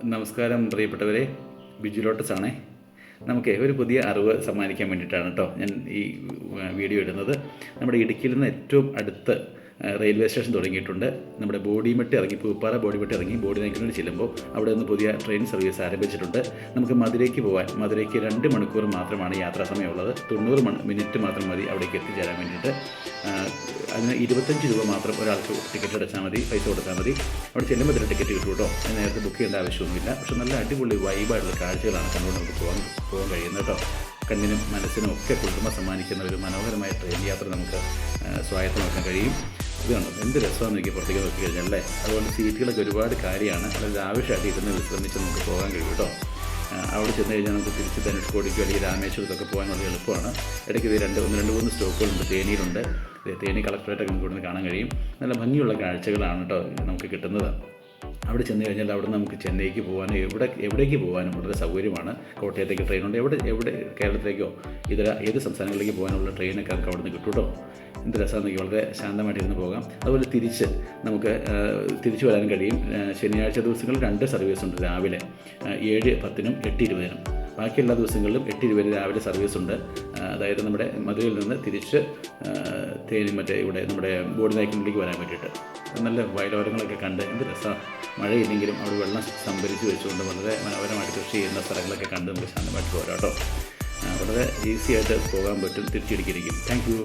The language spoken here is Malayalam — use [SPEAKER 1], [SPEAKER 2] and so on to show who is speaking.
[SPEAKER 1] നമസ്കാരം പ്രിയപ്പെട്ടവരെ, ബിജു ലോട്ടസ് ആണേ. നമുക്ക് ഒരു പുതിയ അറിവ് സമ്മാനിക്കാൻ വേണ്ടിയിട്ടാണ് കേട്ടോ ഞാൻ ഈ വീഡിയോ ഇടുന്നത്. നമ്മുടെ ഇടുക്കിയിൽ നിന്ന് ഏറ്റവും അടുത്ത് റെയിൽവേ സ്റ്റേഷൻ തുടങ്ങിയിട്ടുണ്ട്. നമ്മുടെ ബോഡിമെട്ട് ഇറങ്ങി, പൂപ്പാറ ബോഡിമെട്ട് ഇറങ്ങി ബോഡി നൈക്കിനോട് ചെല്ലുമ്പോൾ അവിടെ നിന്ന് പുതിയ ട്രെയിൻ സർവീസ് ആരംഭിച്ചിട്ടുണ്ട്. നമുക്ക് മധുരയ്ക്ക് പോകാൻ, മധുരയ്ക്ക് 2 മണിക്കൂർ മാത്രമാണ് യാത്രാ സമയമുള്ളത്. 90 മിനിറ്റ് മാത്രം മതി അവിടേക്ക് എത്തിച്ചേരാൻ വേണ്ടിയിട്ട്. അതിന് 25 രൂപ മാത്രം ഒരാൾക്ക് ടിക്കറ്റ് അടച്ചാൽ മതി, പൈസ കൊടുത്താൽ മതി. അവിടെ ചെല്ലുമ്പോൾ തന്നെ ടിക്കറ്റ് കിട്ടും കേട്ടോ. അത് നേരത്തെ ബുക്ക് ചെയ്യേണ്ട ആവശ്യമൊന്നുമില്ല. പക്ഷെ നല്ല അടിപൊളി വൈബായിട്ടുള്ള കാഴ്ചകളാണ് കണ്ടുകൊണ്ട് നമുക്ക് പോകാൻ കഴിയുന്നത് കേട്ടോ. കണ്ണിനും മനസ്സിനും ഒക്കെ കുളിർമ സമ്മാനിക്കുന്ന ഒരു മനോഹരമായ ട്രെയിൻ യാത്ര നമുക്ക് സ്വായത്തമാക്കാൻ കഴിയും. ഇത് കണ്ടോ, എന്ത് രസമാണെന്ന് എനിക്ക് പുറത്തേക്ക് നോക്കി കഴിഞ്ഞാൽ അല്ലേ. അതുകൊണ്ട് സീറ്റുകളൊക്കെ ഒരുപാട് കാര്യമാണ്. അതായത് ആവശ്യമായിട്ട് ഇരുന്ന് വിശ്രമിച്ച് നമുക്ക് പോകാൻ കഴിയും കേട്ടോ. അവിടെ ചെന്ന് കഴിഞ്ഞാൽ നമുക്ക് തിരിച്ച് ധനുഷ്കോടിക്കോ അല്ലെങ്കിൽ രാമേശ്വരത്തൊക്കെ പോകാൻ വളരെ എളുപ്പമാണ്. ഇടയ്ക്ക് ഇത് 2-3 സ്റ്റോപ്പുകളുണ്ട്. തേനിയിലുണ്ട്. തേനി കളക്ടറേറ്റൊക്കെ നമുക്ക് ഇവിടുന്ന് കാണാൻ കഴിയും. നല്ല ഭംഗിയുള്ള കാഴ്ചകളാണ് കേട്ടോ നമുക്ക് കിട്ടുന്നത്. അവിടെ ചെന്ന് കഴിഞ്ഞാൽ അവിടെ നമുക്ക് ചെന്നൈക്ക് പോകാനും എവിടേക്ക് പോകാനും വളരെ സൗകര്യമാണ്. കോട്ടയത്തേക്ക് ട്രെയിനുണ്ട്. എവിടെ കേരളത്തിലേക്കോ ഏത് സംസ്ഥാനങ്ങളിലേക്ക് പോകാനുള്ള ട്രെയിനൊക്കെ നമുക്ക് അവിടെ നിന്ന് കിട്ടും കേട്ടോ. എന്ത് രസമാണെന്നൊക്കെ വളരെ ശാന്തമായിട്ടിരുന്ന് പോകാം. അതുപോലെ നമുക്ക് തിരിച്ചു വരാനും കഴിയും. ശനിയാഴ്ച ദിവസങ്ങളിൽ 2 സർവീസുണ്ട്. രാവിലെ 7:10-നും 8:20-നും. ബാക്കി എല്ലാ ദിവസങ്ങളിലും 8:20 രാവിലെ സർവീസുണ്ട്. അതായത് നമ്മുടെ മധുരയിൽ നിന്ന് തിരിച്ച് ഇവിടെ നമ്മുടെ ബോഡി നൈക്കിലേക്ക് വരാൻ വേണ്ടിയിട്ട്. നല്ല വയലോരങ്ങളൊക്കെ കണ്ട് എന്ത് രസമാണ്. മഴയില്ലെങ്കിലും അവിടെ വെള്ളം സംഭരിച്ച് വെച്ചുകൊണ്ട് വളരെ മനോഹരമായിട്ട് കൃഷി ചെയ്യുന്ന സ്ഥലങ്ങളൊക്കെ കണ്ട് നമുക്ക് ശാന്തമായിട്ട് പോരാം കേട്ടോ. വളരെ ഈസി ആയിട്ട് പോകാൻ പറ്റും. തിരിച്ചിടിക്കിരിക്കും. Thank U.